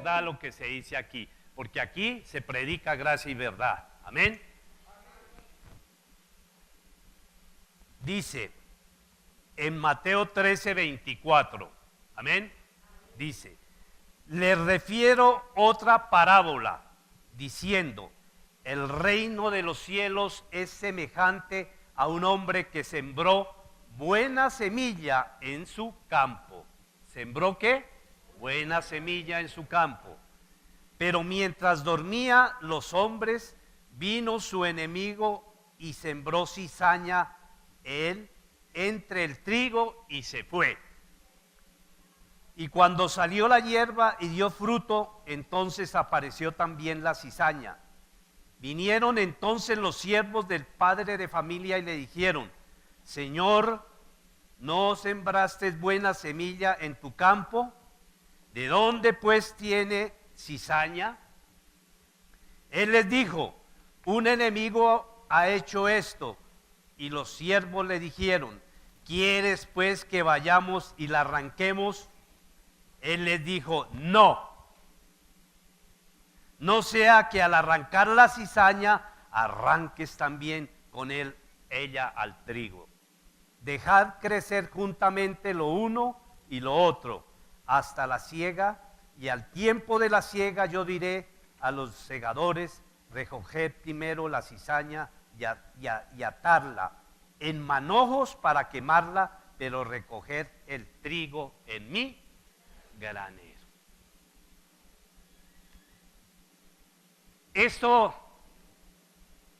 verdad lo que se dice aquí, porque aquí se predica gracia y verdad. Amén. Dice en Mateo 13:24, amén, dice: les refiero otra parábola, diciendo: el reino de los cielos es semejante a un hombre que sembró buena semilla en su campo. ¿Sembró qué? Buena semilla en su campo. Pero mientras dormía los hombres, vino su enemigo y sembró cizaña él entre el trigo y se fue. Y cuando salió la hierba y dio fruto, entonces apareció también la cizaña. Vinieron entonces los siervos del padre de familia y le dijeron: Señor, ¿no sembraste buena semilla en tu campo? ¿De dónde pues tiene cizaña? Él les dijo: un enemigo ha hecho esto. Y los siervos le dijeron: ¿quieres pues que vayamos y la arranquemos? Él les dijo: no. No sea que al arrancar la cizaña arranques también con ella al trigo. Dejad crecer juntamente lo uno y lo otro hasta la siega, y al tiempo de la siega yo diré a los segadores: recoged primero la cizaña y atarla en manojos para quemarla, pero recoged el trigo en mi granero. Esto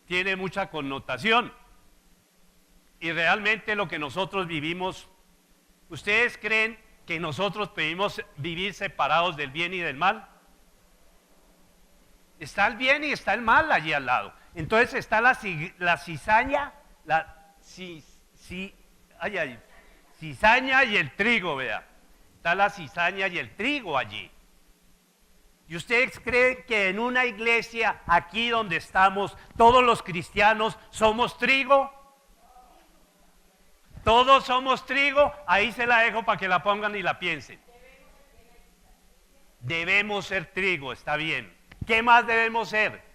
tiene mucha connotación y realmente lo que nosotros vivimos, ¿ustedes creen que nosotros pedimos vivir separados del bien y del mal? Está el bien y está el mal allí al lado. Entonces está la cizaña, cizaña y el trigo, vea. Está la cizaña y el trigo allí. ¿Y ustedes creen que en una iglesia, aquí donde estamos, todos los cristianos somos trigo? ¿Todos somos trigo? Ahí se la dejo para que la pongan y la piensen. Debemos ser trigo, está bien. ¿Qué más debemos ser?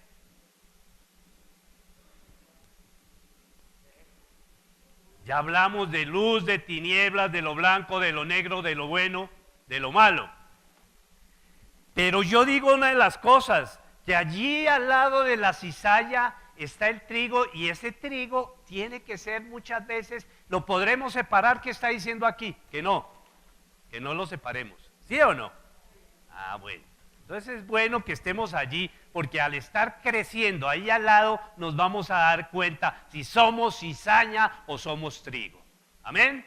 Ya hablamos de luz, de tinieblas, de lo blanco, de lo negro, de lo bueno, de lo malo. Pero yo digo una de las cosas, que allí al lado de la cizalla está el trigo, y ese trigo tiene que ser muchas veces, lo podremos separar. ¿Qué está diciendo aquí? Que no lo separemos. ¿Sí o no? Ah, bueno. Entonces es bueno que estemos allí, porque al estar creciendo ahí al lado nos vamos a dar cuenta si somos cizaña o somos trigo. Amén.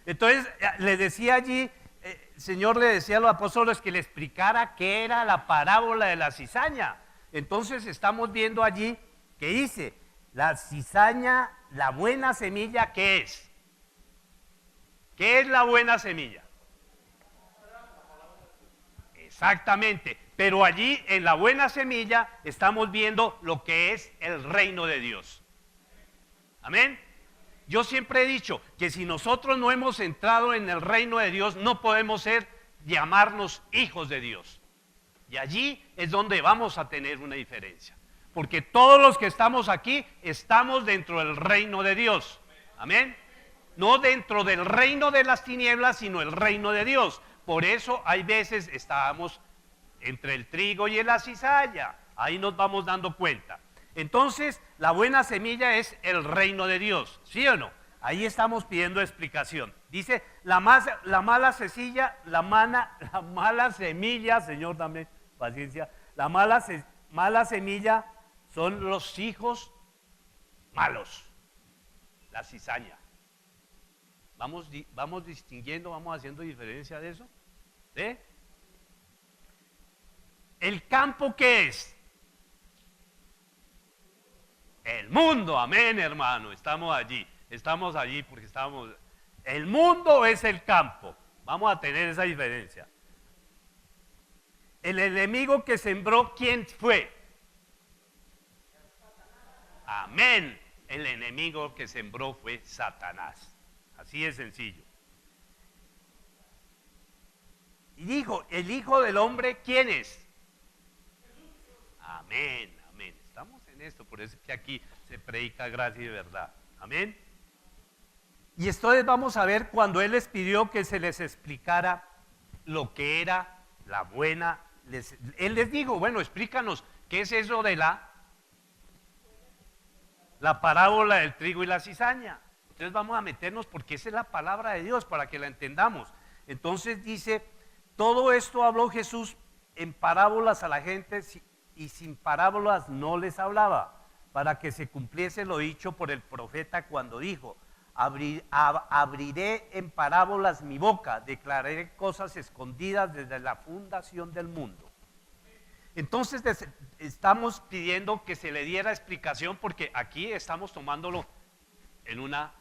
Entonces le decía allí, el Señor le decía a los apóstoles que le explicara qué era la parábola de la cizaña. Entonces estamos viendo allí que dice: la cizaña, la buena semilla, ¿qué es? ¿Qué es la buena semilla? Exactamente, pero allí en la buena semilla estamos viendo lo que es el reino de Dios. Amén. Yo siempre he dicho que si nosotros no hemos entrado en el reino de Dios, no podemos llamarnos hijos de Dios. Y allí es donde vamos a tener una diferencia. Porque todos los que estamos aquí estamos dentro del reino de Dios. Amén. No dentro del reino de las tinieblas, sino el reino de Dios. Por eso hay veces estábamos entre el trigo y la cizalla. Ahí nos vamos dando cuenta. Entonces, la buena semilla es el reino de Dios, ¿sí o no? Ahí estamos pidiendo explicación. Dice, la mala semilla, Señor, dame paciencia. La mala semilla son los hijos malos, la cizaña. Vamos distinguiendo, vamos haciendo diferencia de eso. ¿Sí? ¿El campo qué es? El mundo, amén, hermano, estamos allí porque estamos. El mundo es el campo, vamos a tener esa diferencia. El enemigo que sembró, ¿quién fue? Amén, el enemigo que sembró fue Satanás, así de sencillo. Y dijo, el Hijo del Hombre, ¿quién es? Amén, amén. Estamos en esto, por eso es que aquí se predica gracia y verdad. Amén. Y entonces vamos a ver cuando Él les pidió que se les explicara lo que era la buena. Él les dijo, bueno, explícanos, ¿qué es eso de la parábola del trigo y la cizaña? Entonces vamos a meternos porque esa es la palabra de Dios para que la entendamos. Entonces dice, todo esto habló Jesús en parábolas a la gente y sin parábolas no les hablaba, para que se cumpliese lo dicho por el profeta cuando dijo, abriré en parábolas mi boca, declararé cosas escondidas desde la fundación del mundo. Entonces estamos pidiendo que se le diera explicación porque aquí estamos tomándolo en una,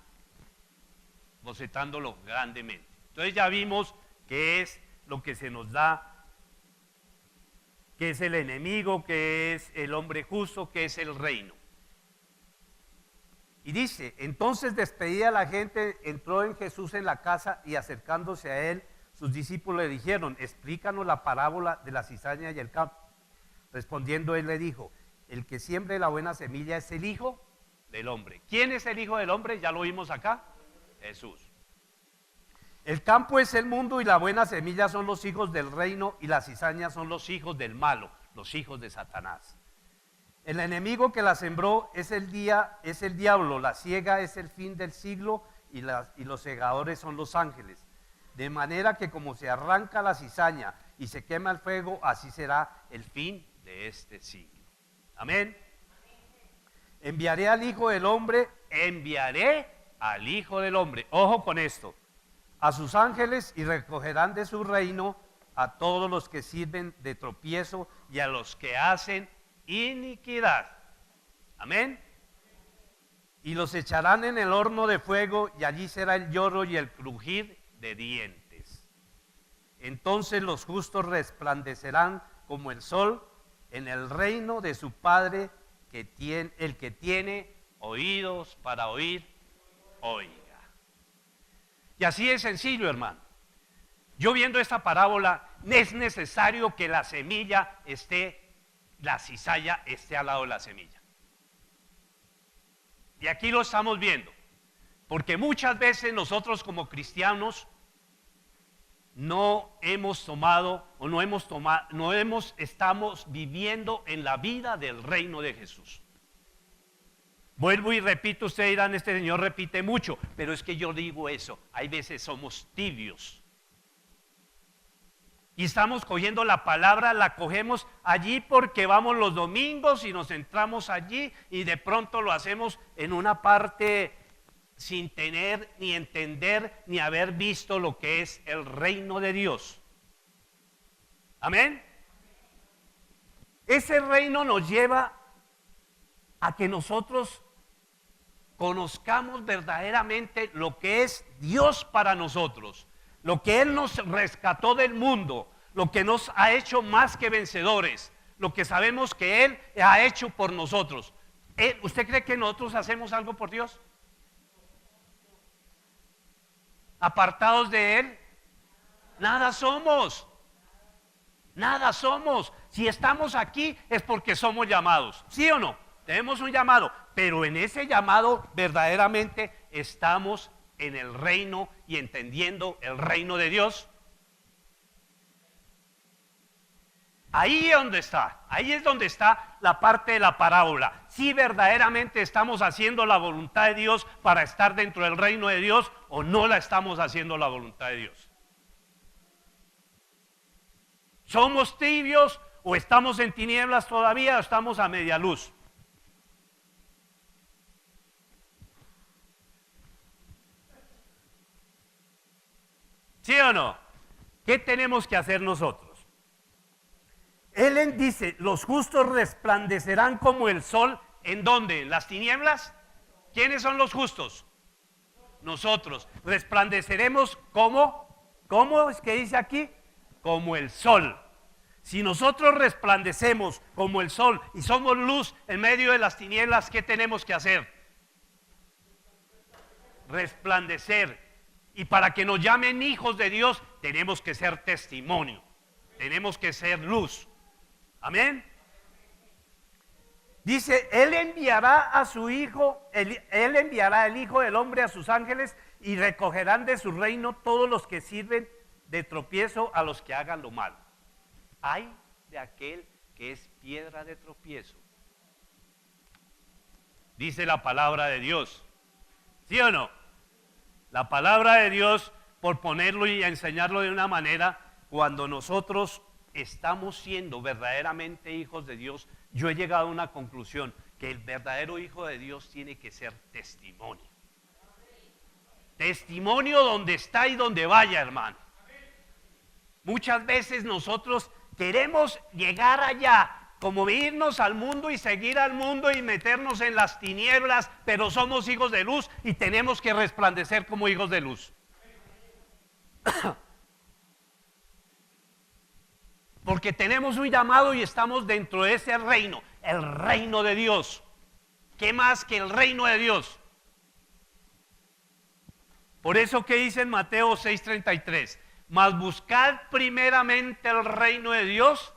bocetándolo grandemente. Entonces ya vimos qué es lo que se nos da, qué es el enemigo, qué es el hombre justo, qué es el reino. Y dice, entonces despedida la gente, entró en Jesús en la casa y acercándose a él, sus discípulos le dijeron, explícanos la parábola de la cizaña y el campo. Respondiendo él le dijo, el que siembre la buena semilla es el Hijo del Hombre. ¿Quién es el Hijo del Hombre? Ya lo vimos acá, Jesús. El campo es el mundo y la buena semilla son los hijos del reino y la cizaña son los hijos del malo, los hijos de Satanás. El enemigo que la sembró es el diablo, la siega es el fin del siglo y los segadores son los ángeles. De manera que como se arranca la cizaña y se quema el fuego, así será el fin de este siglo. Amén. Enviaré al Hijo del Hombre, ojo con esto, a sus ángeles y recogerán de su reino a todos los que sirven de tropiezo y a los que hacen iniquidad. Amén. Y los echarán en el horno de fuego y allí será el lloro y el crujir de dientes. Entonces los justos resplandecerán como el sol en el reino de su Padre, el que tiene oídos para oír, oiga. Y así es sencillo, hermano. Yo viendo esta parábola, es necesario que la semilla la cizalla esté al lado de la semilla. Y aquí lo estamos viendo, porque muchas veces nosotros como cristianos estamos viviendo en la vida del reino de Jesús. Vuelvo y repito, ustedes dirán, este señor repite mucho, pero es que yo digo eso, hay veces somos tibios. Y estamos cogiendo la palabra, la cogemos allí porque vamos los domingos y nos centramos allí y de pronto lo hacemos en una parte sin tener ni entender ni haber visto lo que es el reino de Dios. Amén. Ese reino nos lleva a que nosotros conozcamos verdaderamente lo que es Dios para nosotros, lo que Él nos rescató del mundo, lo que nos ha hecho más que vencedores, lo que sabemos que Él ha hecho por nosotros. ¿Usted cree que nosotros hacemos algo por Dios? Apartados de Él, nada somos. Nada somos. Si estamos aquí es porque somos llamados, ¿sí o no? Tenemos un llamado, pero en ese llamado verdaderamente estamos en el reino y entendiendo el reino de Dios. Ahí es donde está la parte de la parábola. Si verdaderamente estamos haciendo la voluntad de Dios para estar dentro del reino de Dios o no la estamos haciendo la voluntad de Dios. ¿Somos tibios o estamos en tinieblas todavía o estamos a media luz? ¿Sí o no? ¿Qué tenemos que hacer nosotros? Él dice, los justos resplandecerán como el sol. ¿En dónde? ¿En las tinieblas? ¿Quiénes son los justos? Nosotros. Resplandeceremos como, ¿cómo es que dice aquí? Como el sol. Si nosotros resplandecemos como el sol y somos luz en medio de las tinieblas, ¿qué tenemos que hacer? Resplandecer. Y para que nos llamen hijos de Dios, tenemos que ser testimonio, tenemos que ser luz. Amén. Dice, Él enviará a su Hijo, Él enviará el Hijo del Hombre a sus ángeles y recogerán de su reino todos los que sirven de tropiezo a los que hagan lo malo. Ay de aquel que es piedra de tropiezo. Dice la palabra de Dios. ¿Sí o no? La palabra de Dios, por ponerlo y enseñarlo de una manera, cuando nosotros estamos siendo verdaderamente hijos de Dios, yo he llegado a una conclusión, que el verdadero hijo de Dios tiene que ser testimonio. Testimonio donde está y donde vaya, hermano. Muchas veces nosotros queremos llegar allá, como irnos al mundo y seguir al mundo y meternos en las tinieblas, pero somos hijos de luz y tenemos que resplandecer como hijos de luz. Porque tenemos un llamado y estamos dentro de ese reino, el reino de Dios. ¿Qué más que el reino de Dios? Por eso que dice en Mateo 6:33, mas buscad primeramente el reino de Dios,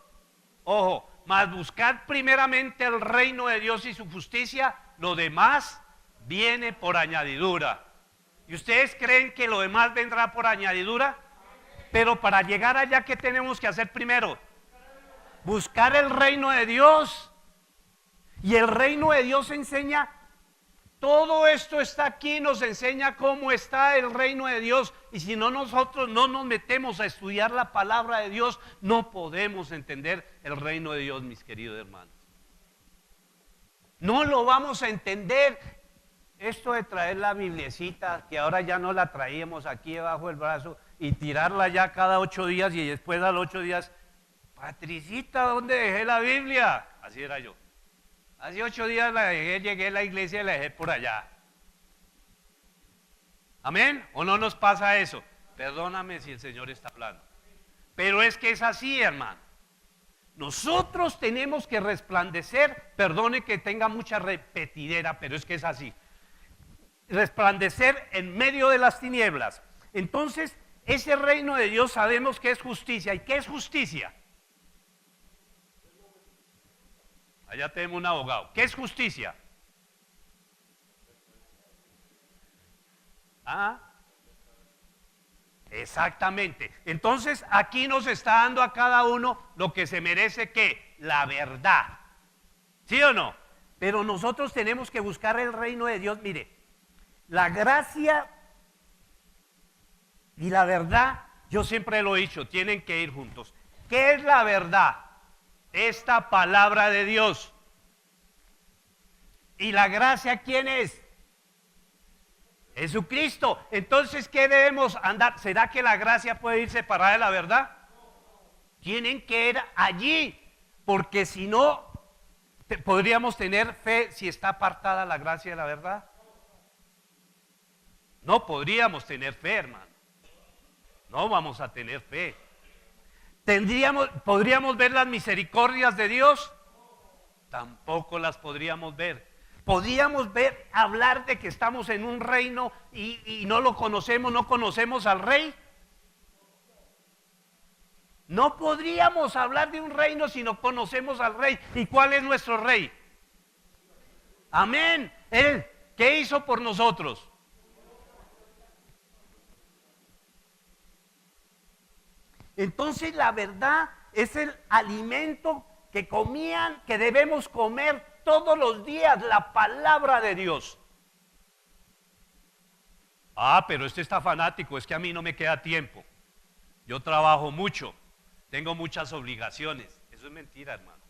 ojo, mas buscad primeramente el reino de Dios y su justicia, lo demás viene por añadidura. ¿Y ustedes creen que lo demás vendrá por añadidura? Pero para llegar allá, ¿qué tenemos que hacer primero? Buscar el reino de Dios. Y el reino de Dios enseña, todo esto está aquí, nos enseña cómo está el reino de Dios. Y si no, nosotros no nos metemos a estudiar la palabra de Dios, no podemos entender el reino de Dios, mis queridos hermanos. No lo vamos a entender. Esto de traer la bibliecita, que ahora ya no la traíamos aquí debajo del brazo, y tirarla ya cada 8 días y después a los 8 días, Patricita, ¿dónde dejé la Biblia? Así era yo. Hace 8 días la dejé, llegué a la iglesia y la dejé por allá. ¿Amén? ¿O no nos pasa eso? Perdóname si el Señor está hablando. Pero es que es así, hermano. Nosotros tenemos que resplandecer, perdone que tenga mucha repetidera, pero es que es así. Resplandecer en medio de las tinieblas. Entonces, ese reino de Dios sabemos que es justicia. ¿Y qué es justicia? Allá tenemos un abogado. ¿Qué es justicia? ¿Ah? Exactamente. Entonces, aquí nos está dando a cada uno lo que se merece, ¿qué? La verdad. ¿Sí o no? Pero nosotros tenemos que buscar el reino de Dios. Mire, la gracia y la verdad, yo siempre lo he dicho, tienen que ir juntos. ¿Qué es la verdad? Esta palabra de Dios. ¿Y la gracia quién es? Jesucristo. Entonces, ¿qué debemos andar? ¿Será que la gracia puede ir separada de la verdad? Tienen que ir allí, porque si no, podríamos tener fe si está apartada la gracia de la verdad. No podríamos tener fe, hermano. No vamos a tener fe. ¿Podríamos ver las misericordias de Dios? Tampoco las podríamos ver. ¿Podríamos ver, hablar de que estamos en un reino y no lo conocemos, no conocemos al rey? No podríamos hablar de un reino si no conocemos al rey. ¿Y cuál es nuestro rey? Amén. Él, ¿qué hizo por nosotros? Entonces la verdad es el alimento que comían, que debemos comer todos los días, la palabra de Dios. Ah, pero este está fanático, es que a mí no me queda tiempo. Yo trabajo mucho, tengo muchas obligaciones. Eso es mentira, hermano.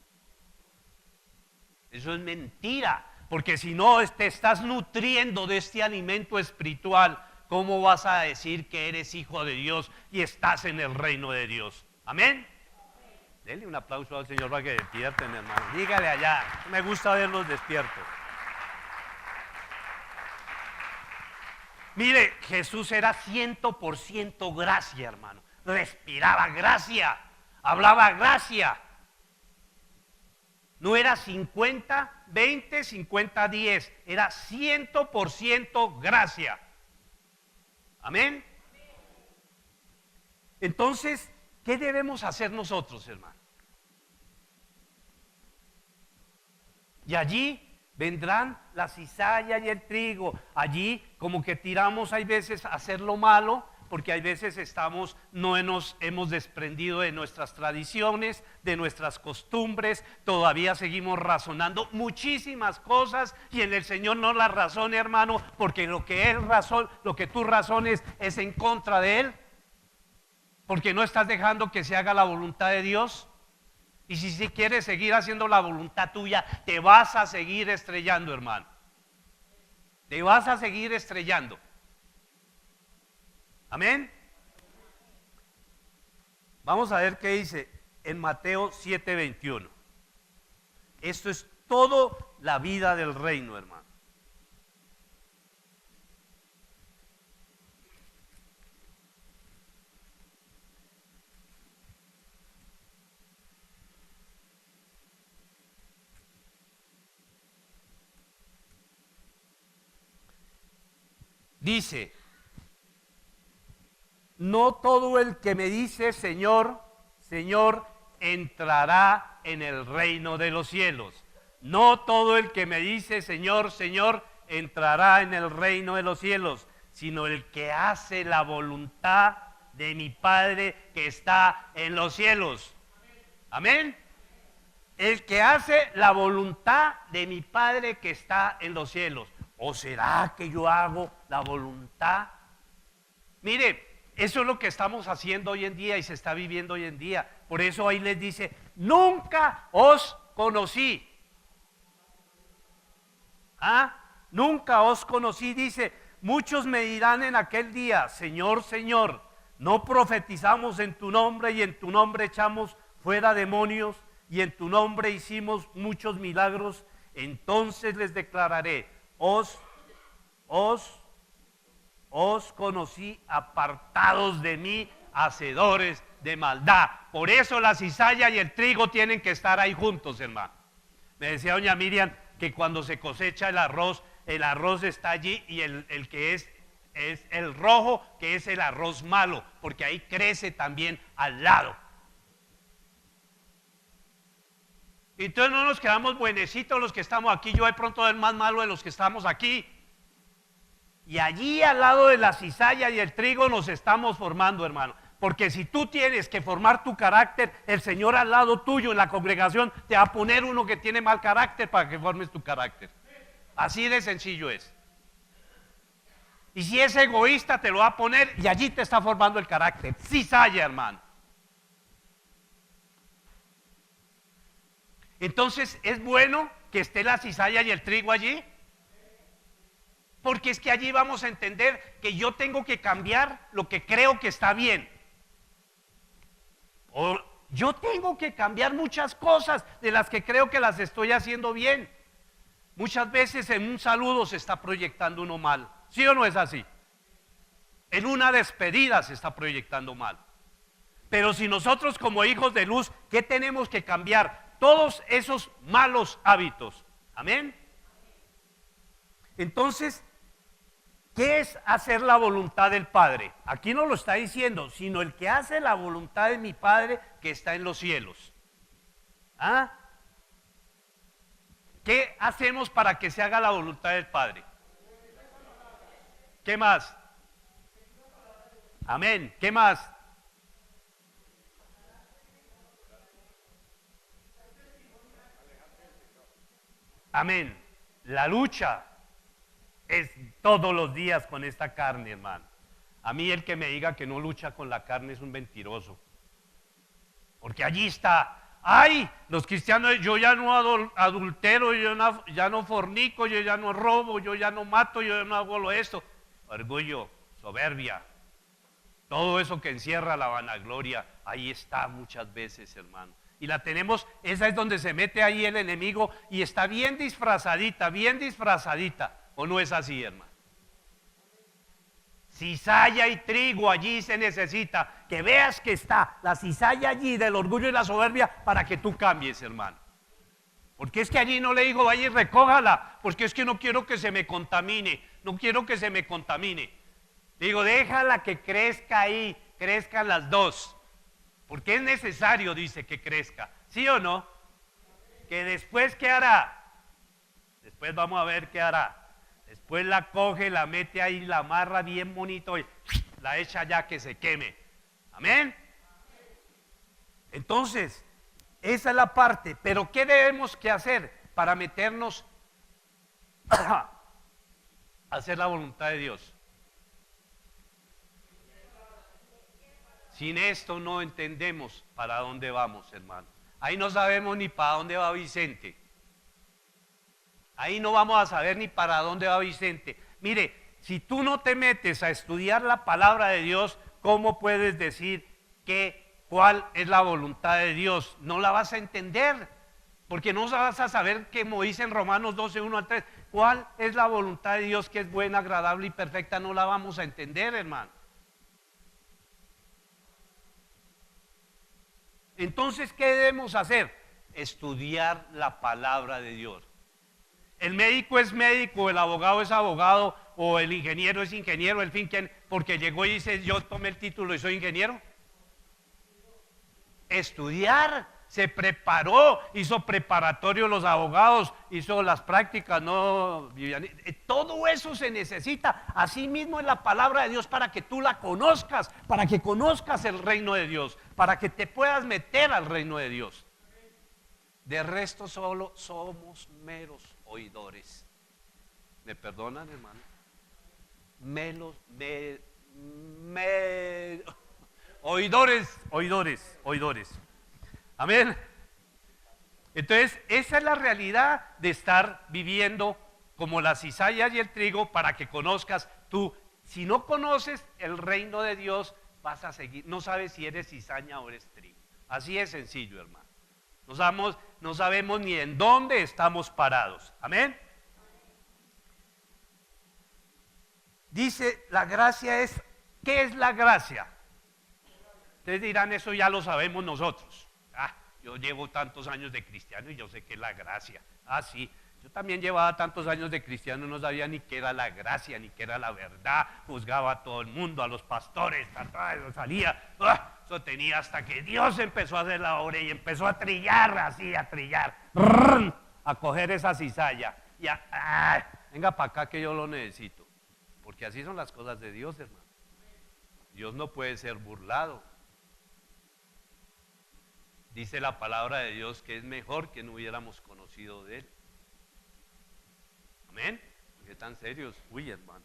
Eso es mentira, porque si no te estás nutriendo de este alimento espiritual, ¿cómo vas a decir que eres hijo de Dios y estás en el reino de Dios? Amén. Denle un aplauso al Señor para que despierten, hermano. Dígale allá, me gusta verlos despiertos. Mire, Jesús era 100% gracia, hermano. Respiraba gracia, hablaba gracia. No era 50, 20, 50, 10. Era 100% gracia. Amén. Entonces, ¿qué debemos hacer nosotros, hermano? Y allí vendrán la cizalla y el trigo. Allí como que tiramos hay veces a hacer lo malo, porque hay veces no nos hemos desprendido de nuestras tradiciones, de nuestras costumbres, todavía seguimos razonando muchísimas cosas y en el Señor no las razone, hermano, porque lo que tú razones es en contra de Él, porque no estás dejando que se haga la voluntad de Dios. Y si quieres seguir haciendo la voluntad tuya, te vas a seguir estrellando, hermano. Te vas a seguir estrellando. Amén. Vamos a ver qué dice en Mateo 7:21. Esto es todo la vida del reino, hermano. Dice: no todo el que me dice Señor, Señor, entrará en el reino de los cielos. No todo el que me dice Señor, Señor, entrará en el reino de los cielos, sino el que hace la voluntad de mi Padre que está en los cielos. Amén. El que hace la voluntad de mi Padre que está en los cielos. ¿O será que yo hago la voluntad? Mire, eso es lo que estamos haciendo hoy en día y se está viviendo hoy en día. Por eso ahí les dice: nunca os conocí. Nunca os conocí, dice. Muchos me dirán en aquel día: Señor, Señor, ¿no profetizamos en tu nombre y en tu nombre echamos fuera demonios y en tu nombre hicimos muchos milagros? Entonces les declararé: os conocí, apartados de mí, hacedores de maldad. Por eso la cizalla y el trigo tienen que estar ahí juntos, hermano. Me decía doña Miriam que cuando se cosecha el arroz está allí, y el que es el rojo, que es el arroz malo, porque ahí crece también al lado. Y entonces no nos quedamos buenecitos los que estamos aquí. Yo de pronto el más malo de los que estamos aquí. Y allí al lado de la cizalla y el trigo nos estamos formando, hermano. Porque si tú tienes que formar tu carácter, el Señor al lado tuyo en la congregación te va a poner uno que tiene mal carácter para que formes tu carácter. Así de sencillo es. Y si es egoísta, te lo va a poner y allí te está formando el carácter. Cizalla, hermano. Entonces, ¿es bueno que esté la cizalla y el trigo allí? Porque es que allí vamos a entender que yo tengo que cambiar lo que creo que está bien. O yo tengo que cambiar muchas cosas de las que creo que las estoy haciendo bien. Muchas veces en un saludo se está proyectando uno mal. ¿Sí o no es así? En una despedida se está proyectando mal. Pero si nosotros como hijos de luz, ¿qué tenemos que cambiar? Todos esos malos hábitos. Amén. Entonces, ¿qué es hacer la voluntad del Padre? Aquí no lo está diciendo, sino el que hace la voluntad de mi Padre que está en los cielos. ¿Qué hacemos para que se haga la voluntad del Padre? ¿Qué más? Amén. ¿Qué más? Amén. La lucha es todos los días con esta carne, hermano. A mí el que me diga que no lucha con la carne es un mentiroso. Porque allí está. ¡Ay! Los cristianos, yo ya no adultero, ya no fornico, yo ya no robo, yo ya no mato, yo ya no hago esto. Orgullo, soberbia, todo eso que encierra la vanagloria, ahí está muchas veces, hermano. Y la tenemos, esa es donde se mete ahí el enemigo y está bien disfrazadita, ¿o no es así, hermano? Cizalla y trigo allí se necesita, que veas que está la cizalla allí del orgullo y la soberbia para que tú cambies, hermano. Porque es que allí no le digo, vaya y recójala, porque es que no quiero que se me contamine, no quiero que se me contamine. Digo, déjala que crezca ahí, crezcan las dos. Porque es necesario, dice, que crezca. ¿Sí o no? Que después, ¿qué hará? Después vamos a ver qué hará. Después la coge, la mete ahí, la amarra bien bonito y la echa ya que se queme. Amén. Entonces, esa es la parte. Pero ¿qué debemos que hacer para meternos a hacer la voluntad de Dios? Sin esto no entendemos para dónde vamos, hermano. Ahí no sabemos ni para dónde va Vicente. Ahí no vamos a saber ni para dónde va Vicente. Mire, si tú no te metes a estudiar la palabra de Dios, ¿cómo puedes decir cuál es la voluntad de Dios? No la vas a entender, porque no vas a saber, como dice en Romanos 12, 1 al 3, cuál es la voluntad de Dios que es buena, agradable y perfecta. No la vamos a entender, hermano. Entonces, ¿qué debemos hacer? Estudiar la palabra de Dios. El médico es médico, el abogado es abogado, o el ingeniero es ingeniero, el fin, porque llegó y dice, yo tomé el título y soy ingeniero. Estudiar, se preparó, hizo preparatorio los abogados, hizo las prácticas, no, todo eso se necesita. Así mismo es la palabra de Dios para que tú la conozcas, para que conozcas el reino de Dios, para que te puedas meter al reino de Dios. De resto solo somos meros oidores. ¿Me perdonan, hermano? Oidores. Amén. Entonces, esa es la realidad de estar viviendo como la cizalla y el trigo para que conozcas tú. Si no conoces el reino de Dios, vas a seguir, no sabes si eres cizaña o eres trigo. Así es sencillo, hermano. No sabemos ni en dónde estamos parados. Amén. Dice, la gracia es, ¿qué es la gracia? Ustedes dirán, eso ya lo sabemos nosotros. Yo llevo tantos años de cristiano y yo sé qué es la gracia. Sí, yo también llevaba tantos años de cristiano, no sabía ni qué era la gracia, ni qué era la verdad. Juzgaba a todo el mundo, a los pastores, salía. Eso tenía hasta que Dios empezó a hacer la obra y empezó a trillar, así, a trillar. A coger esa cizalla. Y venga para acá que yo lo necesito. Porque así son las cosas de Dios, hermano. Dios no puede ser burlado. Dice la palabra de Dios que es mejor que no hubiéramos conocido de Él. Amén. ¿Por qué tan serios? Uy, hermano.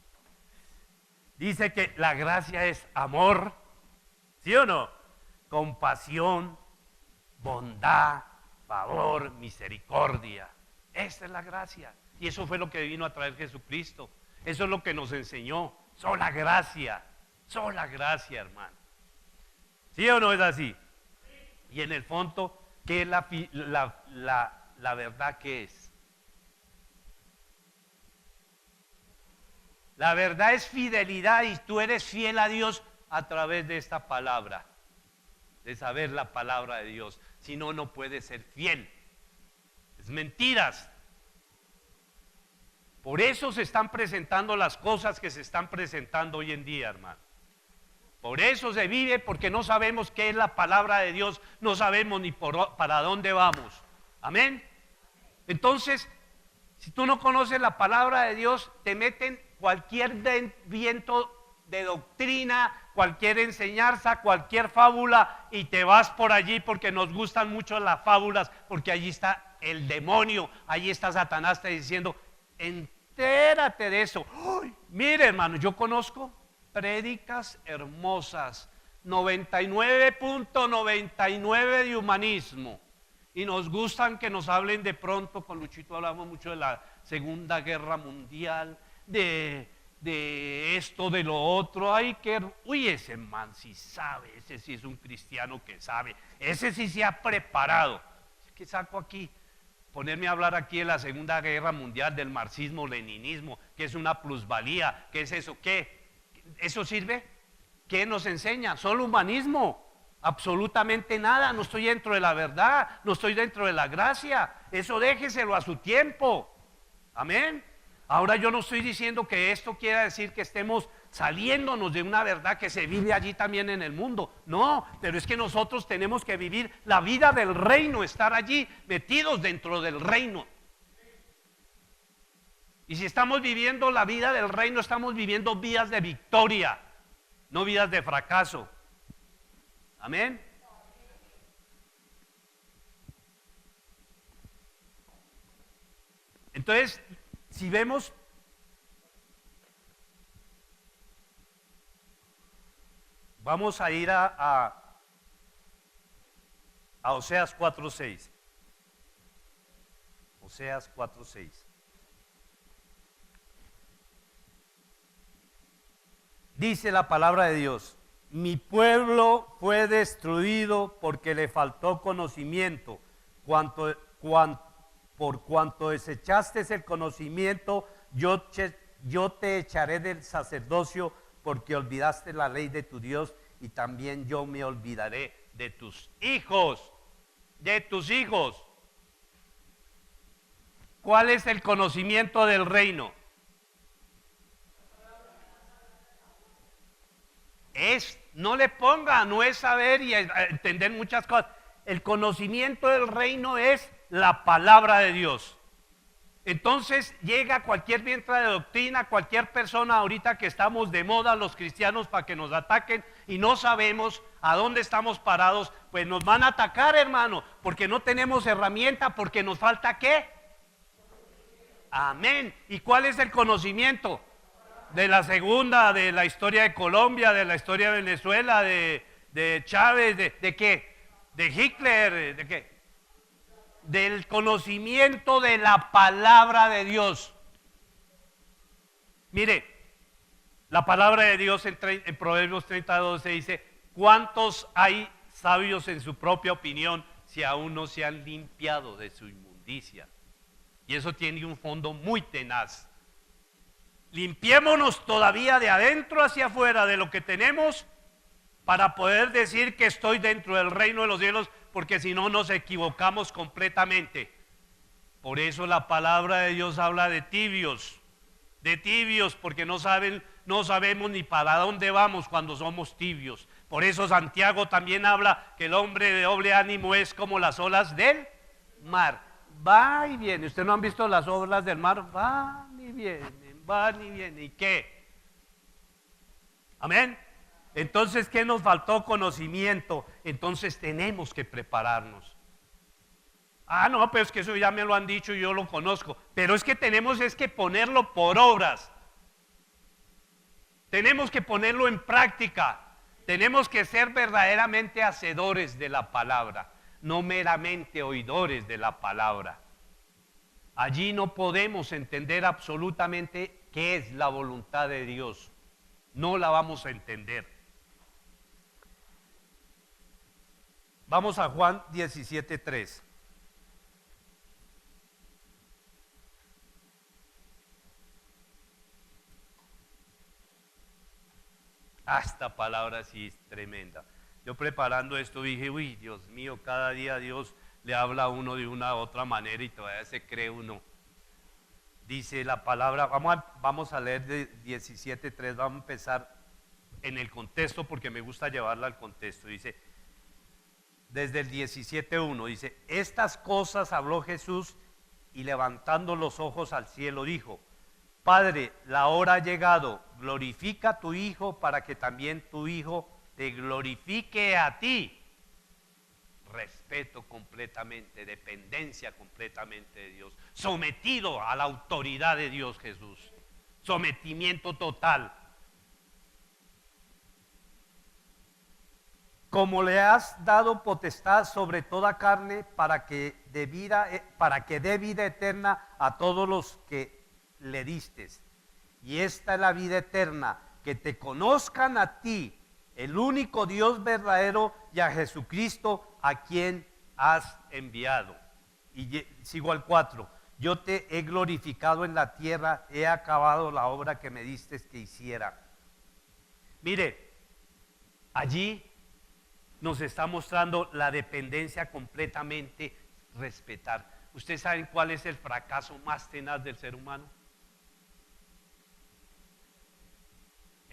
Dice que la gracia es amor, ¿sí o no? Compasión, bondad, favor, misericordia. Esa es la gracia. Y eso fue lo que vino a traer Jesucristo. Eso es lo que nos enseñó. Sola gracia, hermano. ¿Sí o no es así? Y en el fondo, ¿qué es la verdad que es? La verdad es fidelidad y tú eres fiel a Dios a través de esta palabra, de saber la palabra de Dios. Si no, no puedes ser fiel. Es mentiras. Por eso se están presentando las cosas que se están presentando hoy en día, hermano. Por eso se vive, porque no sabemos qué es la palabra de Dios, no sabemos ni para dónde vamos. Amén. Entonces, si tú no conoces la palabra de Dios, te meten cualquier viento de doctrina, cualquier enseñanza, cualquier fábula, y te vas por allí porque nos gustan mucho las fábulas, porque allí está el demonio, allí está Satanás te diciendo, entérate de eso. ¡Uy! Mire, hermano, yo conozco prédicas hermosas, 99.99 de humanismo, y nos gustan que nos hablen de pronto. Con Luchito hablamos mucho de la Segunda Guerra Mundial, de esto, de lo otro. Uy, ese man sí sabe, ese sí es un cristiano que sabe, ese sí se ha preparado. ¿Qué saco aquí? Ponerme a hablar aquí de la Segunda Guerra Mundial, del marxismo-leninismo, que es una plusvalía, ¿qué es eso? ¿Qué? ¿Eso sirve? ¿Qué nos enseña? Solo humanismo, absolutamente nada. No estoy dentro de la verdad, no estoy dentro de la gracia. Eso déjeselo a su tiempo. Amén. Ahora yo no estoy diciendo que esto quiera decir que estemos saliéndonos de una verdad que se vive allí también en el mundo. No, pero es que nosotros tenemos que vivir la vida del reino, estar allí metidos dentro del reino. Y si estamos viviendo la vida del reino, estamos viviendo vidas de victoria, no vidas de fracaso. Amén. Entonces, si vemos, vamos a ir a Oseas 4:6. Oseas 4:6. Dice la palabra de Dios: mi pueblo fue destruido porque le faltó conocimiento. Por cuanto desechaste el conocimiento, yo te echaré del sacerdocio, porque olvidaste la ley de tu Dios, y también yo me olvidaré de tus hijos. De tus hijos. ¿Cuál es el conocimiento del reino? No le ponga, no es saber y entender muchas cosas. El conocimiento del reino es la palabra de Dios. Entonces llega cualquier vientre de doctrina, cualquier persona ahorita que estamos de moda los cristianos para que nos ataquen y no sabemos a dónde estamos parados, pues nos van a atacar, hermano, porque no tenemos herramienta, porque nos falta ¿qué? Amén. ¿Y cuál es el conocimiento? De la segunda, de la historia de Colombia, de la historia de Venezuela, de Chávez, ¿de qué? De Hitler, ¿de qué? Del conocimiento de la palabra de Dios. Mire, la palabra de Dios en Proverbios 32 se dice: ¿cuántos hay sabios en su propia opinión si aún no se han limpiado de su inmundicia? Y eso tiene un fondo muy tenaz. Limpiémonos todavía de adentro hacia afuera de lo que tenemos para poder decir que estoy dentro del reino de los cielos, porque si no nos equivocamos completamente. Por eso la palabra de Dios habla de tibios, porque no sabemos ni para dónde vamos cuando somos tibios. Por eso Santiago también habla que el hombre de doble ánimo es como las olas del mar. Va y viene. ¿Usted no han visto las olas del mar? Va y viene. Van y vienen. ¿Y qué? Amén. Entonces, ¿qué nos faltó? Conocimiento. Entonces tenemos que prepararnos. No, pero es que eso ya me lo han dicho y yo lo conozco. Pero es que tenemos que ponerlo por obras. Tenemos que ponerlo en práctica. Tenemos que ser verdaderamente hacedores de la palabra, no meramente oidores de la palabra. Allí no podemos entender absolutamente qué es la voluntad de Dios. No la vamos a entender. Vamos a Juan 17:3. Esta palabra sí es tremenda. Yo preparando esto dije: uy, Dios mío, cada día Dios le habla a uno de una u otra manera y todavía se cree uno. Dice la palabra, vamos a leer de 17:3, vamos a empezar en el contexto porque me gusta llevarla al contexto. Dice, desde el 17:1, dice: estas cosas habló Jesús y levantando los ojos al cielo dijo: Padre, la hora ha llegado, glorifica a tu Hijo para que también tu Hijo te glorifique a ti. Respeto completamente, dependencia completamente de Dios, sometido a la autoridad de Dios Jesús, sometimiento total. Como le has dado potestad sobre toda carne para que dé vida eterna a todos los que le distes. Y esta es la vida eterna, que te conozcan a ti, el único Dios verdadero, y a Jesucristo a quien has enviado. Y sigo al 4. Yo te he glorificado en la tierra, he acabado la obra que me diste que hiciera. Mire, allí nos está mostrando la dependencia completamente, respetar. ¿Ustedes saben cuál es el fracaso más tenaz del ser humano?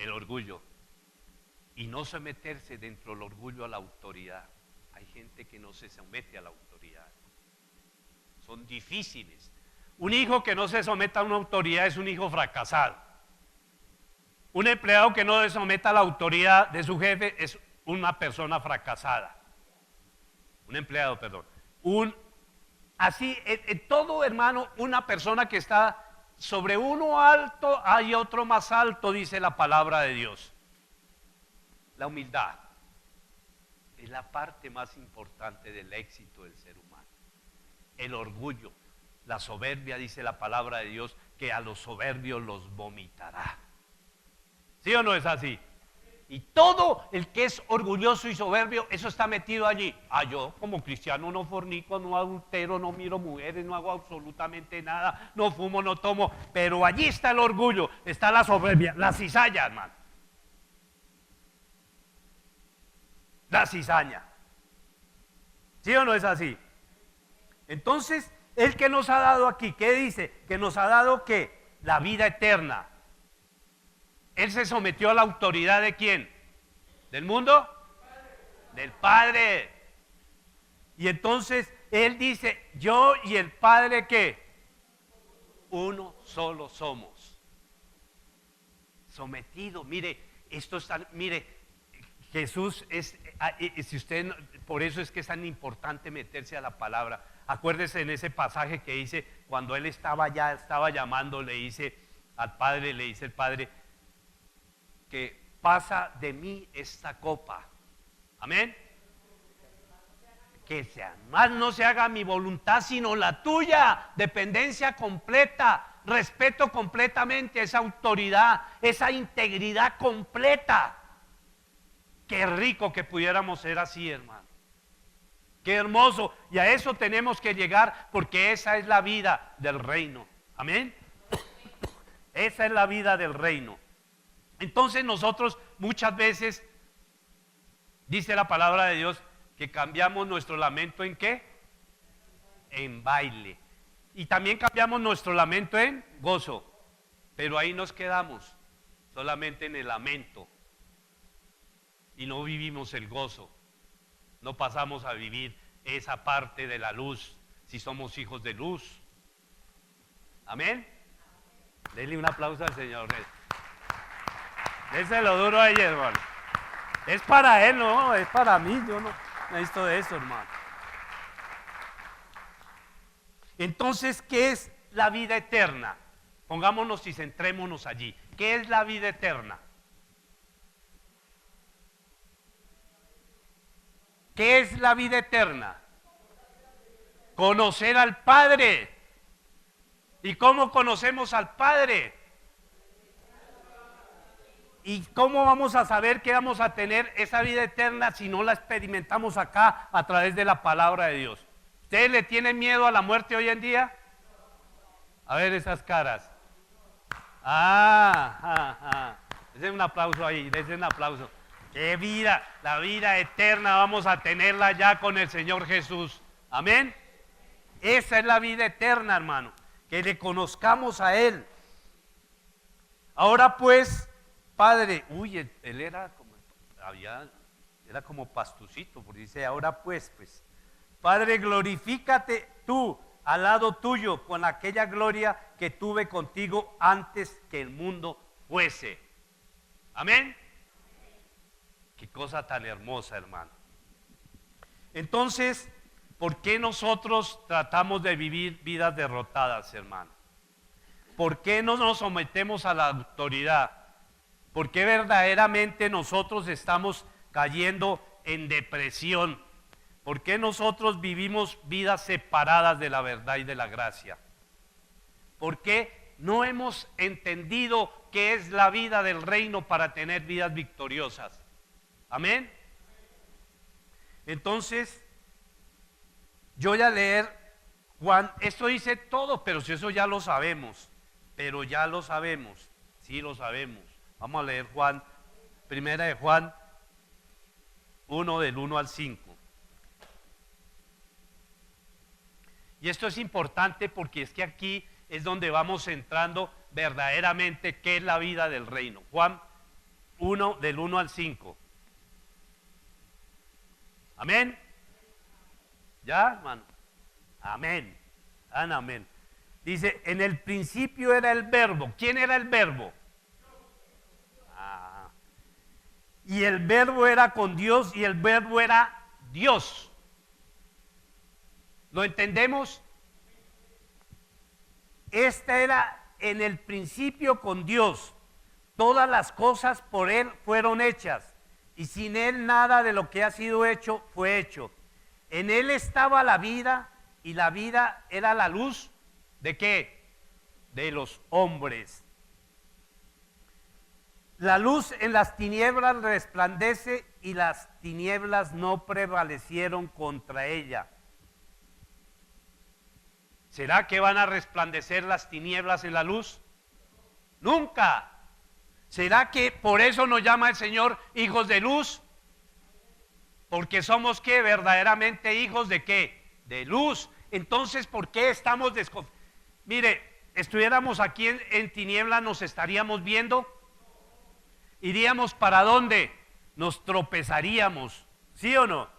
El orgullo. Y no someterse dentro del orgullo a la autoridad. Hay gente que no se somete a la autoridad. Son difíciles. Un hijo que no se someta a una autoridad es un hijo fracasado. Un empleado que no se someta a la autoridad de su jefe es una persona fracasada. Un empleado, perdón. Así, en todo, hermano, una persona que está sobre uno alto, hay otro más alto, dice la palabra de Dios. La humildad es la parte más importante del éxito del ser humano. El orgullo, la soberbia, dice la palabra de Dios, que a los soberbios los vomitará. ¿Sí o no es así? Y todo el que es orgulloso y soberbio, eso está metido allí. Yo como cristiano no fornico, no adultero, no miro mujeres, no hago absolutamente nada, no fumo, no tomo. Pero allí está el orgullo, está la soberbia, la cizaña, hermano. La cizaña. ¿Sí o no es así? Entonces, el que nos ha dado aquí, ¿qué dice? Que nos ha dado ¿qué? La vida eterna. Él se sometió a la autoridad ¿de quién? ¿Del mundo? Del Padre. Y entonces él dice, yo y el Padre ¿qué? Uno solo somos. Sometido, mire, esto está, mire, Jesús es, si usted, por eso es que es tan importante meterse a la palabra. Acuérdese en ese pasaje que dice, cuando él estaba llamando, le dice al Padre, le dice el Padre, que pasa de mí esta copa. Amén. Que más no se haga mi voluntad sino la tuya. Dependencia completa, respeto completamente esa autoridad, esa integridad completa. Qué rico que pudiéramos ser así, hermano. Qué hermoso. Y a eso tenemos que llegar porque esa es la vida del reino. Amén. Esa es la vida del reino. Entonces nosotros muchas veces, dice la palabra de Dios, que cambiamos nuestro lamento ¿en qué? En baile. Y también cambiamos nuestro lamento en gozo. Pero ahí nos quedamos, solamente en el lamento. Y no vivimos el gozo. No pasamos a vivir esa parte de la luz, si somos hijos de luz. Amén. Denle un aplauso al Señor. Déselo duro ahí, hermano. Es para él, no, es para mí. Yo no necesito de eso, hermano. Entonces, ¿qué es la vida eterna? Pongámonos y centrémonos allí. ¿Qué es la vida eterna? ¿Qué es la vida eterna? Conocer al Padre. ¿Y cómo conocemos al Padre? ¿Y cómo vamos a saber que vamos a tener esa vida eterna si no la experimentamos acá a través de la palabra de Dios? ¿Ustedes le tienen miedo a la muerte hoy en día? A ver esas caras. Dense un aplauso ahí, dense un aplauso. ¡Qué vida! La vida eterna vamos a tenerla ya con el Señor Jesús. Amén. Esa es la vida eterna, hermano. Que le conozcamos a Él. Ahora pues, Padre, él era como pastucito, porque dice, ahora pues, Padre, glorifícate tú al lado tuyo con aquella gloria que tuve contigo antes que el mundo fuese. Amén. Qué cosa tan hermosa, hermano. Entonces, ¿por qué nosotros tratamos de vivir vidas derrotadas, hermano? ¿Por qué no nos sometemos a la autoridad? ¿Por qué verdaderamente nosotros estamos cayendo en depresión? ¿Por qué nosotros vivimos vidas separadas de la verdad y de la gracia? ¿Por qué no hemos entendido qué es la vida del reino para tener vidas victoriosas? Amén. Entonces, yo voy a leer Juan, esto dice todo, pero si eso ya lo sabemos, sí lo sabemos. Vamos a leer Juan, primera de Juan 1 del 1 al 5. Y esto es importante porque es que aquí es donde vamos entrando verdaderamente qué es la vida del reino. Juan 1, del 1 al 5. Amén. ¿Ya, hermano? Amén. Amén. Dice, en el principio era el verbo. ¿Quién era el verbo? Y el verbo era con Dios y el verbo era Dios. ¿Lo entendemos? Esta era en el principio con Dios. Todas las cosas por Él fueron hechas, y sin Él nada de lo que ha sido hecho fue hecho. En Él estaba la vida, y la vida era la luz, ¿de qué? De los hombres. La luz en las tinieblas resplandece, y las tinieblas no prevalecieron contra ella. ¿Será que van a resplandecer las tinieblas en la luz? Nunca. ¿Será que por eso nos llama el Señor hijos de luz? Porque somos ¿qué? Verdaderamente hijos de ¿qué? De luz. Entonces, ¿por qué estamos desconfiados? Mire, estuviéramos aquí en tinieblas, ¿nos estaríamos viendo? ¿Iríamos para dónde? Nos tropezaríamos, ¿sí o no?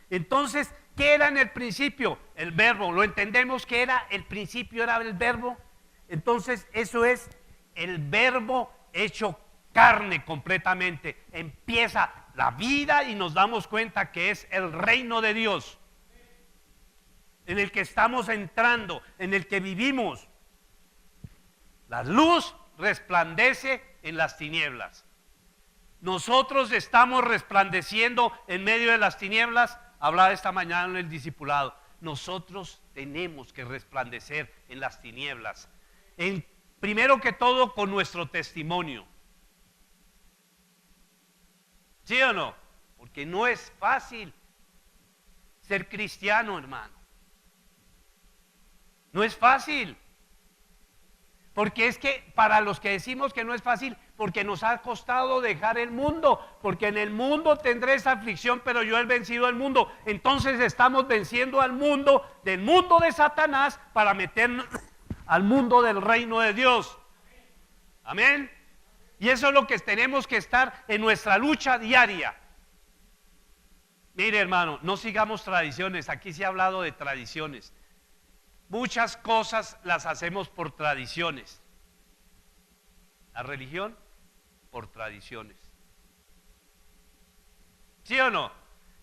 Entonces, ¿qué era en el principio? El verbo. ¿Lo entendemos que era? El principio era el verbo. Entonces, eso es el verbo hecho carne completamente. Empieza la vida y nos damos cuenta que es el reino de Dios, en el que estamos entrando, en el que vivimos. La luz resplandece en las tinieblas. Nosotros estamos resplandeciendo en medio de las tinieblas. Hablaba esta mañana en el discipulado. Nosotros tenemos que resplandecer en las tinieblas. Primero que todo con nuestro testimonio. ¿Sí o no? Porque no es fácil ser cristiano, hermano. No es fácil. Porque es que para los que decimos que no es fácil, porque nos ha costado dejar el mundo, porque en el mundo tendré esa aflicción, pero yo he vencido al mundo. Entonces estamos venciendo al mundo, del mundo de Satanás, para meternos al mundo del reino de Dios. Amén. Y eso es lo que tenemos que estar en nuestra lucha diaria. Mire, hermano, no sigamos tradiciones. Aquí se ha hablado de tradiciones. Muchas cosas las hacemos por tradiciones. La religión, por tradiciones. ¿Sí o no?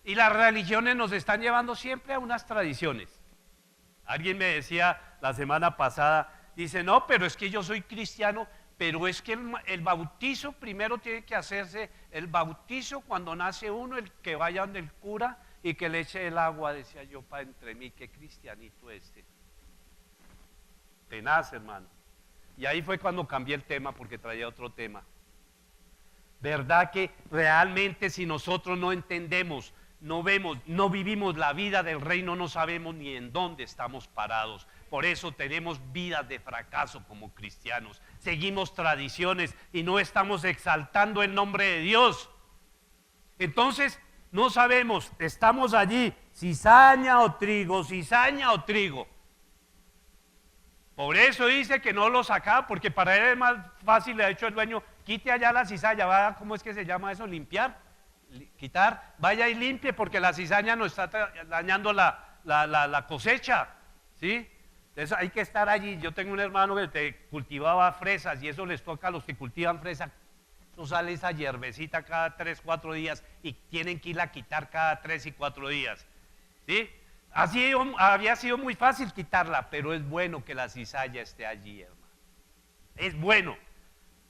Y las religiones nos están llevando siempre a unas tradiciones. Alguien me decía la semana pasada, dice, no, pero es que yo soy cristiano, pero es que el bautizo primero tiene que hacerse, el bautizo cuando nace uno, el que vaya donde el cura y que le eche el agua, decía yo, para entre mí, qué cristianito este. Tenaz, hermano. Y ahí fue cuando cambié el tema, porque traía otro tema. ¿Verdad que realmente si nosotros no entendemos, no vemos, no vivimos la vida del reino, no sabemos ni en dónde estamos parados? Por eso tenemos vidas de fracaso como cristianos. Seguimos tradiciones y no estamos exaltando el nombre de Dios. Entonces, no sabemos, estamos allí, cizaña o trigo, cizaña o trigo. Por eso dice que no lo sacaba, porque para él es más fácil, le ha dicho el dueño, quite allá la cizaña, va, ¿cómo es que se llama eso? Limpiar, quitar, vaya y limpie, porque la cizaña nos está dañando la cosecha, ¿sí? Entonces hay que estar allí. Yo tengo un hermano que cultivaba fresas, y eso les toca a los que cultivan fresas, eso sale esa hierbecita cada 3, 4 días, y tienen que irla a quitar cada 3 y 4 días, ¿sí? Así había sido muy fácil quitarla, pero es bueno que la cizalla esté allí, hermano. Es bueno,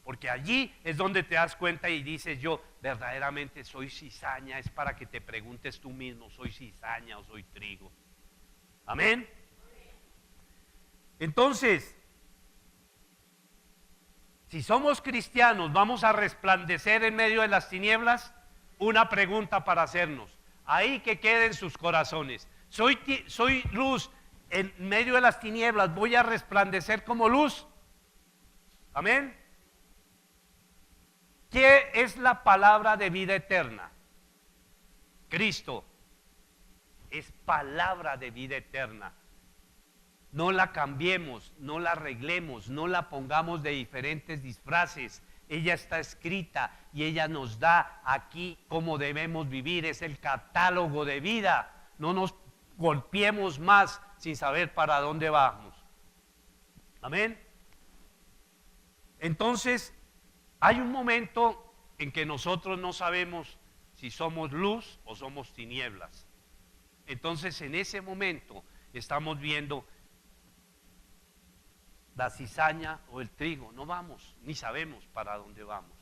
porque allí es donde te das cuenta y dices, yo verdaderamente soy cizaña. Es para que te preguntes tú mismo, ¿soy cizaña o soy trigo? Amén. Entonces, si somos cristianos, ¿vamos a resplandecer en medio de las tinieblas? Una pregunta para hacernos. Ahí que queden sus corazones. Soy luz en medio de las tinieblas, ¿voy a resplandecer como luz? Amén. ¿Qué es la palabra de vida eterna? Cristo es palabra de vida eterna. No la cambiemos, no la arreglemos, no la pongamos de diferentes disfraces. ella está escrita y ella nos da aquí cómo debemos vivir, es el catálogo de vida. No nos golpeemos más sin saber para dónde vamos. Amén. Entonces, hay un momento en que nosotros no sabemos si somos luz o somos tinieblas. Entonces, en ese momento estamos viendo la cizaña o el trigo. No vamos, ni sabemos para dónde vamos.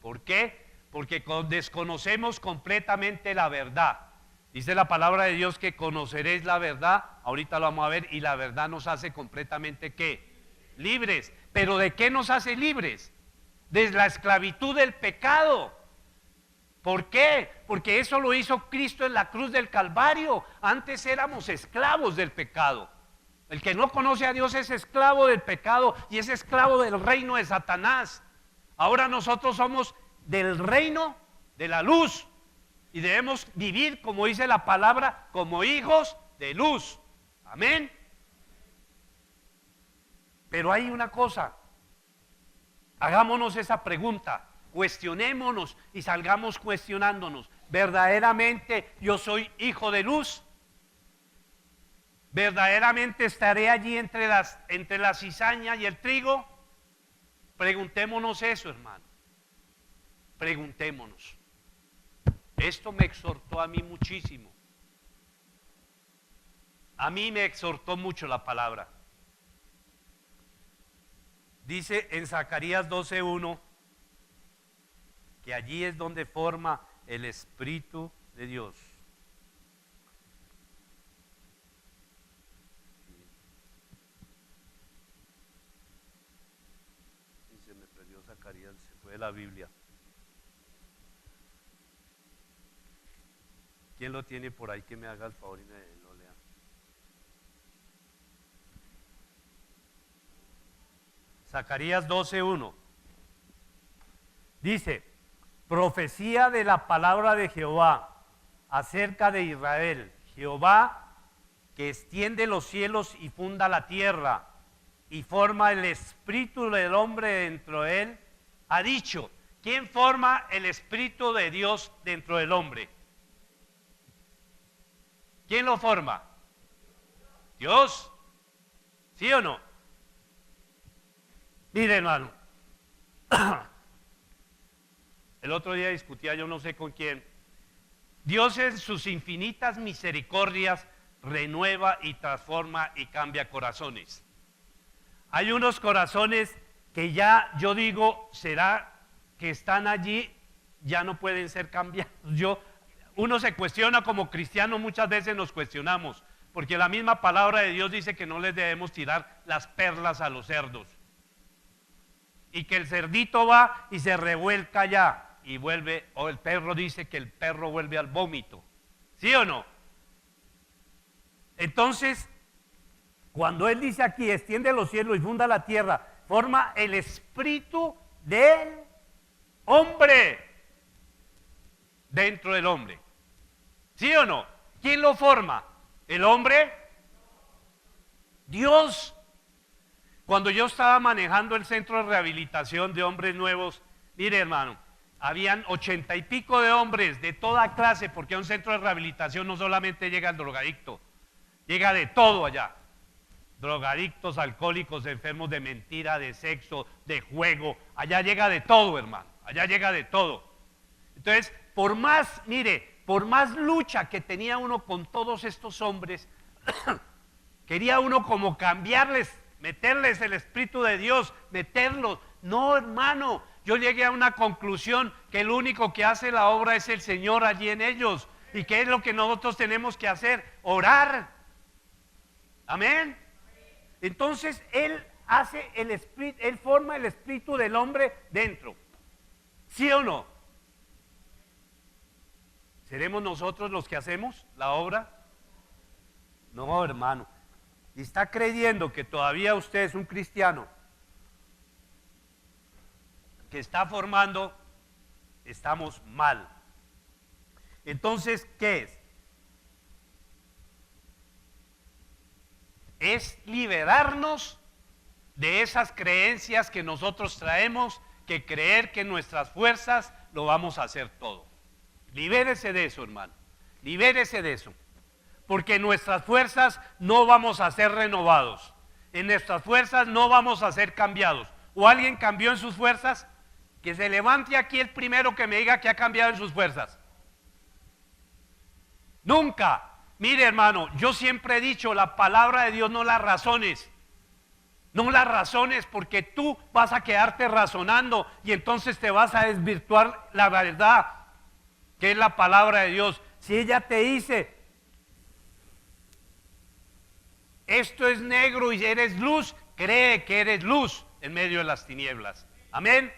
¿Por qué? Porque desconocemos completamente la verdad. Dice la palabra de Dios que conoceréis la verdad, ahorita lo vamos a ver, y la verdad nos hace completamente ¿qué? Libres. ¿Pero de qué nos hace libres? De la esclavitud del pecado. ¿Por qué? Porque eso lo hizo Cristo en la cruz del Calvario. Antes éramos esclavos del pecado. El que no conoce a Dios es esclavo del pecado y es esclavo del reino de Satanás. Ahora nosotros somos del reino de la luz y debemos vivir, como dice la palabra, como hijos de luz. Amén. Pero hay una cosa, hagámonos esa pregunta, cuestionémonos y salgamos cuestionándonos. ¿Verdaderamente yo soy hijo de luz? ¿Verdaderamente estaré allí entre la cizaña y el trigo? Preguntémonos eso, hermano. Preguntémonos. Esto me exhortó a mí muchísimo. A mí me exhortó mucho la palabra. Dice en Zacarías 12:1 que allí es donde forma el Espíritu de Dios. Y se me perdió Zacarías, se fue de la Biblia. ¿Quién lo tiene por ahí que me haga el favor y me lo lea? Zacarías 12:1 dice: profecía de la palabra de Jehová acerca de Israel. Jehová, que extiende los cielos y funda la tierra y forma el espíritu del hombre dentro de él, ha dicho. ¿Quién forma el espíritu de Dios dentro del hombre? ¿Quién lo forma? Dios. ¿Sí o no? Mire, hermano, el otro día discutía yo no sé con quién. Dios en sus infinitas misericordias renueva y transforma y cambia corazones. Hay unos corazones que ya yo digo, ¿será que están allí? Ya no pueden ser cambiados. Uno se cuestiona como cristiano, muchas veces nos cuestionamos, porque la misma palabra de Dios dice que no les debemos tirar las perlas a los cerdos. Y que el cerdito va y se revuelca allá y vuelve, o el perro dice que el perro vuelve al vómito. ¿Sí o no? Entonces, cuando él dice aquí, extiende los cielos y funda la tierra, forma el espíritu del hombre dentro del hombre. ¿Sí o no? ¿Quién lo forma? ¿El hombre? Dios. Cuando yo estaba manejando el centro de rehabilitación de hombres nuevos, mire, hermano, habían 80 y pico de hombres de toda clase, porque a un centro de rehabilitación no solamente llega el drogadicto, llega de todo allá. Drogadictos, alcohólicos, enfermos de mentira, de sexo, de juego, allá llega de todo, hermano, allá llega de todo. Entonces, por más lucha que tenía uno con todos estos hombres, quería uno como cambiarles, meterles el Espíritu de Dios, meterlos. No, hermano, yo llegué a una conclusión que el único que hace la obra es el Señor allí en ellos. ¿Y qué es lo que nosotros tenemos que hacer? Orar. Amén. Entonces Él hace el espíritu, Él forma el espíritu del hombre dentro. ¿Sí o no? ¿Seremos nosotros los que hacemos la obra? No, hermano. Y está creyendo que todavía usted es un cristiano que está formando, estamos mal. Entonces, ¿qué es? Es liberarnos de esas creencias que nosotros traemos, que creer que en nuestras fuerzas lo vamos a hacer todo. Libérese de eso, hermano. Libérese de eso. Porque en nuestras fuerzas no vamos a ser renovados. En nuestras fuerzas no vamos a ser cambiados. ¿O alguien cambió en sus fuerzas? Que se levante aquí el primero que me diga que ha cambiado en sus fuerzas. Nunca. Mire, hermano, yo siempre he dicho, la palabra de Dios no las razones. No las razones, porque tú vas a quedarte razonando y entonces te vas a desvirtuar la verdad, que es la palabra de Dios. Si ella te dice, esto es negro y eres luz, cree que eres luz en medio de las tinieblas. Amén.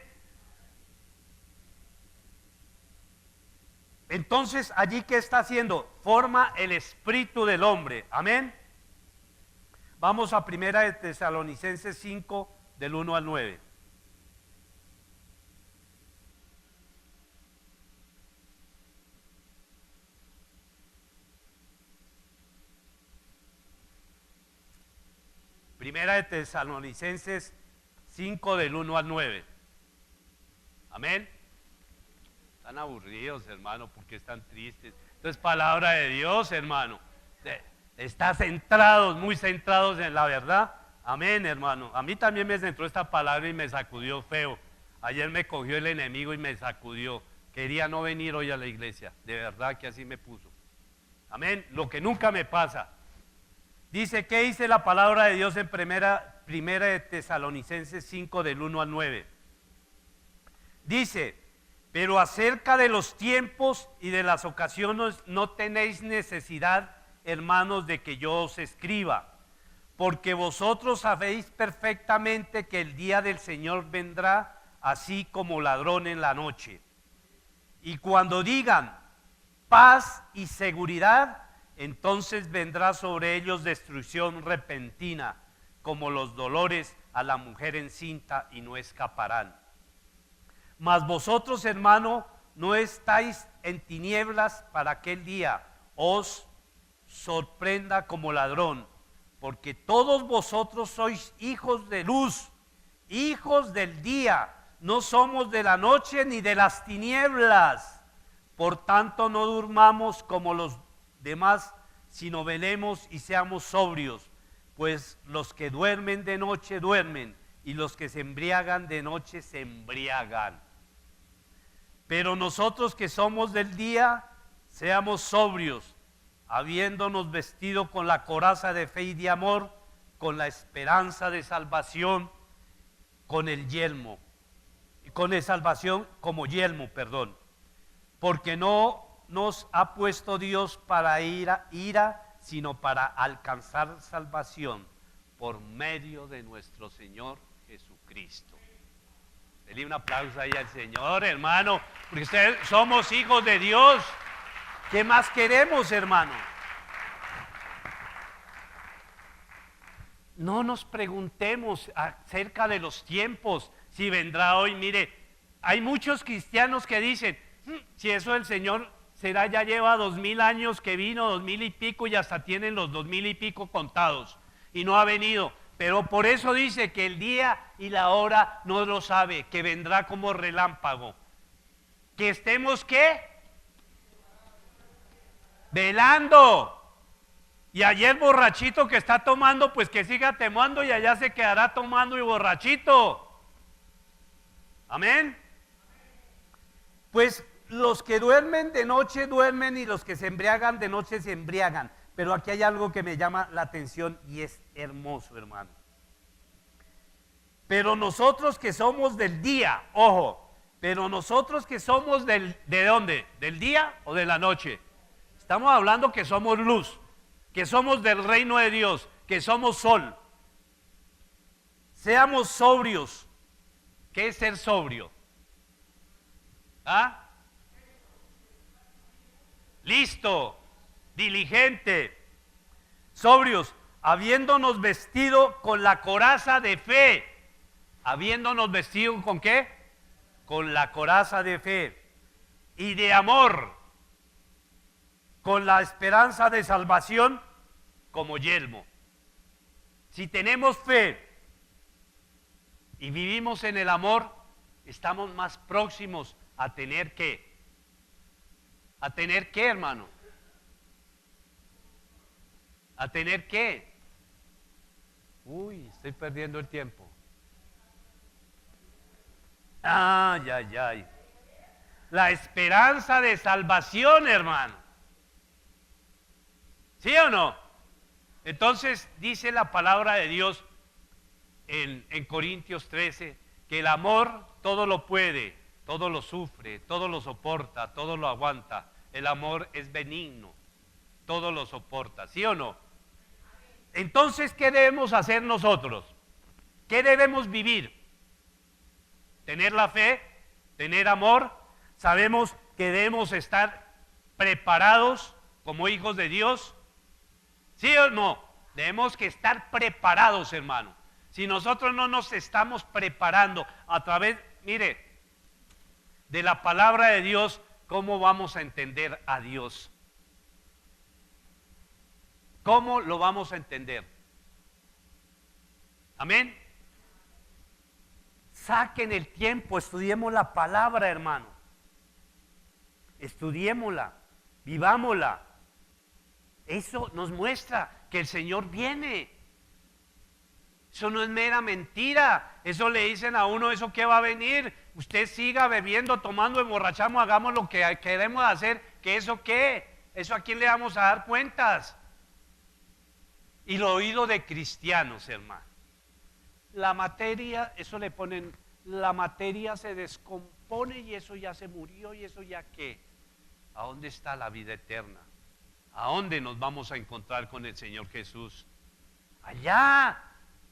Entonces, allí, ¿qué está haciendo? Forma el espíritu del hombre. Amén. Vamos a Primera de Tesalonicenses 5, del 1 al 9. Primera de Tesalonicenses 5, del 1 al 9. Amén. Están aburridos, hermano, porque están tristes. Entonces, palabra de Dios, hermano. Está centrados, muy centrados en la verdad. Amén, hermano. A mí también me centró esta palabra y me sacudió feo. Ayer me cogió el enemigo y me sacudió. Quería no venir hoy a la iglesia. De verdad que así me puso. Amén. Lo que nunca me pasa. Dice, ¿qué dice la palabra de Dios en primera de Tesalonicenses 5, del 1 al 9? Dice, pero acerca de los tiempos y de las ocasiones no tenéis necesidad, hermanos, de que yo os escriba, porque vosotros sabéis perfectamente que el día del Señor vendrá así como ladrón en la noche. Y cuando digan paz y seguridad, entonces vendrá sobre ellos destrucción repentina, como los dolores a la mujer encinta, y no escaparán. Mas vosotros, hermano, no estáis en tinieblas para aquel día os sorprenda como ladrón, porque todos vosotros sois hijos de luz, hijos del día, no somos de la noche ni de las tinieblas. Por tanto, no durmamos como los demás, sino velemos y seamos sobrios, pues los que duermen de noche duermen, y los que se embriagan de noche se embriagan. Pero nosotros que somos del día, seamos sobrios, habiéndonos vestido con la coraza de fe y de amor, con la esperanza de salvación, con el yelmo, con la salvación como yelmo, perdón, porque no nos ha puesto Dios para ira, sino para alcanzar salvación por medio de nuestro Señor Jesucristo. Dele un aplauso ahí al Señor, hermano, porque ustedes somos hijos de Dios. ¿Qué más queremos, hermano? No nos preguntemos acerca de los tiempos, si vendrá hoy. Mire, hay muchos cristianos que dicen, si eso el Señor será, ya lleva 2000 años que vino, 2000 y pico, y hasta tienen los 2000 y pico contados, y no ha venido. Pero por eso dice que el día y la hora no lo sabe, que vendrá como relámpago. Que estemos, ¿qué? Velando. Y ayer borrachito que está tomando, pues que siga tomando y allá se quedará tomando y borrachito. Amén. Pues los que duermen de noche duermen y los que se embriagan de noche se embriagan. Pero aquí hay algo que me llama la atención y es hermoso, hermano. Pero nosotros que somos del día, ojo, pero nosotros que somos ¿de dónde? ¿Del día o de la noche? Estamos hablando que somos luz, que somos del reino de Dios, que somos sol. Seamos sobrios. ¿Qué es ser sobrio? ¿Ah? Listo, diligente, sobrios, habiéndonos vestido con la coraza de fe. Habiéndonos vestido ¿con qué? Con la coraza de fe y de amor, con la esperanza de salvación como yelmo. Si tenemos fe y vivimos en el amor, estamos más próximos a tener qué. ¿A tener qué, hermano? ¿A tener qué? Uy, estoy perdiendo el tiempo. Ay, ay, ay. La esperanza de salvación, hermano. ¿Sí o no? Entonces dice la palabra de Dios en Corintios 13, que el amor todo lo puede, todo lo sufre, todo lo soporta, todo lo aguanta. El amor es benigno, todo lo soporta, ¿sí o no? Entonces, ¿qué debemos hacer nosotros? ¿Qué debemos vivir? Tener la fe, tener amor. Sabemos que debemos estar preparados como hijos de Dios. ¿Sí o no? Debemos que estar preparados, hermano. Si nosotros no nos estamos preparando a través, mire, de la palabra de Dios, ¿cómo vamos a entender a Dios? ¿Cómo lo vamos a entender? Amén. Saquen el tiempo, estudiemos la palabra, hermano. Estudiémosla, vivámosla. Eso nos muestra que el Señor viene. Eso no es mera mentira. Eso le dicen a uno, ¿eso qué va a venir? Usted siga bebiendo, tomando, emborrachamos, hagamos lo que queremos hacer. ¿Que eso qué? ¿Eso a quién le vamos a dar cuentas? Y lo oído de cristianos, hermano. La materia, eso le ponen, la materia se descompone y eso ya se murió y eso ya qué. ¿A dónde está la vida eterna? ¿A dónde nos vamos a encontrar con el Señor Jesús? Allá,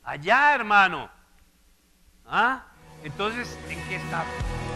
allá, hermano. ¿Ah? Entonces, ¿en qué estamos?